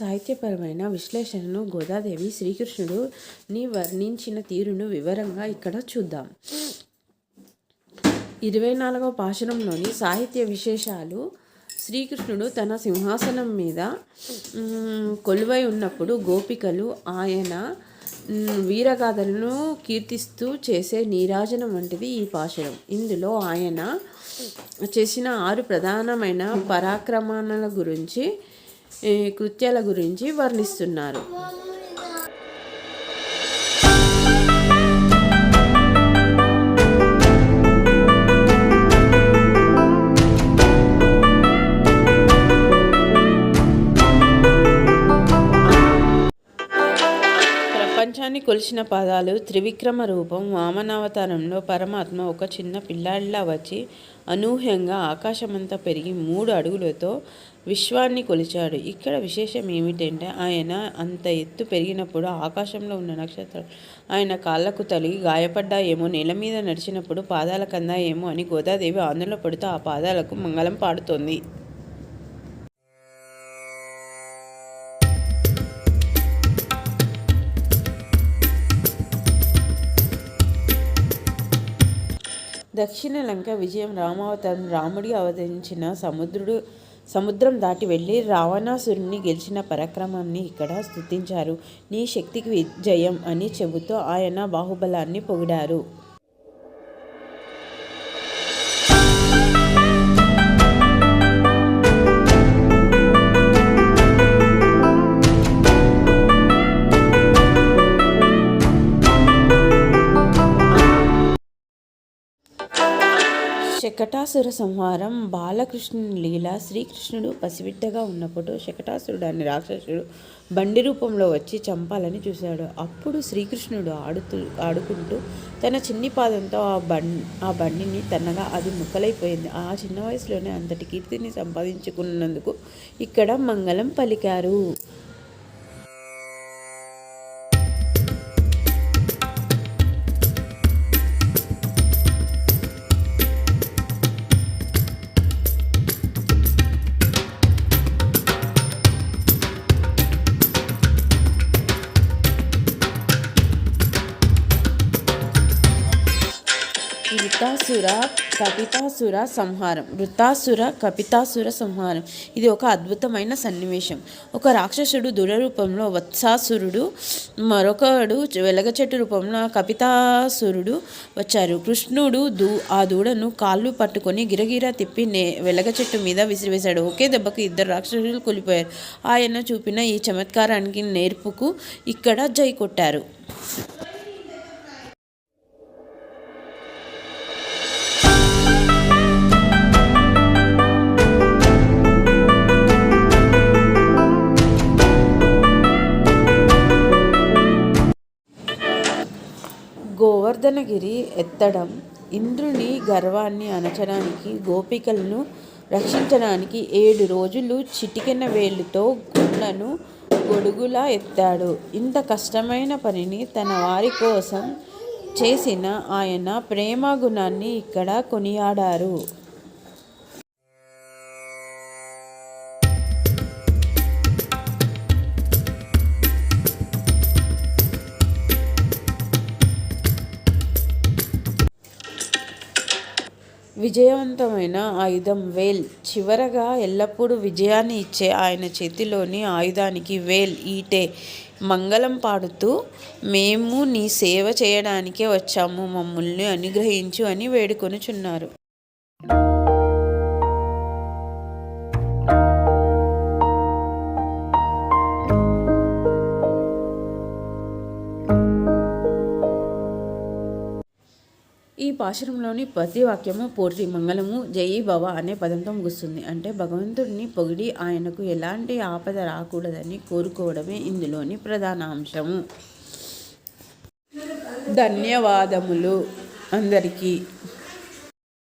సాహిత్యపరమైన విశ్లేషణను గోదాదేవి శ్రీకృష్ణుడుని వర్ణించిన తీరును వివరంగా ఇక్కడ చూద్దాం. 24వ పాశురంలోని సాహిత్య విశేషాలు. శ్రీకృష్ణుడు తన సింహాసనం మీద కొలువై ఉన్నప్పుడు గోపికలు ఆయన వీరగాథలను కీర్తిస్తూ చేసే నీరాజనం వంటిది ఈ పాశురం. ఇందులో ఆయన చేసిన 6 ప్రధానమైన పరాక్రమాల గురించి, కృత్యాల గురించి వర్ణిస్తున్నారు. ప్రపంచాన్ని కొలిచిన పదాలు. త్రివిక్రమ రూపం. వామనావతారంలో పరమాత్మ ఒక చిన్న పిల్లాడిలా వచ్చి అనూహ్యంగా ఆకాశమంతా పెరిగి 3 అడుగులతో విశ్వాన్ని కొలిచాడు. ఇక్కడ విశేషం ఏమిటంటే ఆయన అంత ఎత్తు పెరిగినప్పుడు ఆకాశంలో ఉన్న నక్షత్రాలు ఆయన కాళ్ళకు తగిలి గాయపడ్డాయేమో, నేల మీద నడిచినప్పుడు పాదాలకు అందాయేమో అని గోదాదేవి ఆందోళన పడుతూ ఆ పాదాలకు మంగళం పాడుతోంది. దక్షిణ లంక విజయం. రామావతారం. రాముడి అవతరించిన సముద్రం దాటి వెళ్ళి రావణాసురుణ్ణి గెలిచిన పరాక్రమాన్ని ఇక్కడ స్తుతించారు. నీ శక్తికి విజయం అని చెబుతూ ఆయన బాహుబలాన్ని పొగిడారు. శకటాసుర సంహారం. బాలకృష్ణుని లీల. శ్రీకృష్ణుడు పసిబిడ్డగా ఉన్నప్పుడు శకటాసురుడు అనే రాక్షసుడు బండి రూపంలో వచ్చి చంపాలని చూశాడు. అప్పుడు శ్రీకృష్ణుడు ఆడుకుంటూ తన చిన్ని పాదంతో ఆ బండిని తన్నగా అది ముక్కలైపోయింది. ఆ చిన్న వయసులోనే అంతటి కీర్తిని సంపాదించుకున్నందుకు ఇక్కడ మంగళం పలికారు. కపితాసుర సంహారం. వృత్తాసుర కపితాసుర సంహారం. ఇది ఒక అద్భుతమైన సన్నివేశం. ఒక రాక్షసుడు దూడ రూపంలో వత్సాసురుడు, మరొకడు వెలగ చెట్టు రూపంలో కపితాసురుడు వచ్చారు. కృష్ణుడు ఆ దూడను కాళ్ళు పట్టుకొని గిరగిరా తిప్పి వెలగ చెట్టు మీద విసిరివేశాడు. ఒకే దెబ్బకు 2 రాక్షసులు కూలిపోయారు. ఆయన చూపిన ఈ చమత్కారానికి నేర్పుకు ఇక్కడ జై కొట్టారు. గోవర్ధనగిరి ఎత్తడం. ఇంద్రుని గర్వాన్ని అణచడానికి, గోపికలను రక్షించడానికి 7 రోజులు చిటికెన వేలుతో కొండను గొడుగులా ఎత్తాడు. ఇంత కష్టమైన పనిని తన వారి కోసం చేసిన ఆయన ప్రేమగుణాన్ని ఇక్కడ కొనియాడారు. విజయవంతమైన ఆయుధం వేల్. చివరగా ఎల్లప్పుడూ విజయాన్ని ఇచ్చే ఆయన చేతిలోని ఆయుధానికి వేల్ ఈటే. మంగళం పాడుతూ మేము నీ సేవ చేయడానికే వచ్చాము, మమ్మల్ని అనుగ్రహించు అని వేడుకొనుచున్నారు. ఈ పాశురంలోని ప్రతి వాక్యము పూర్తి మంగళము జై భవ అనే పదంతో ముగుస్తుంది. అంటే భగవంతుడిని పొగిడి ఆయనకు ఎలాంటి ఆపద రాకూడదని కోరుకోవడమే ఇందులోని ప్రధాన అంశము. ధన్యవాదములు అందరికీ.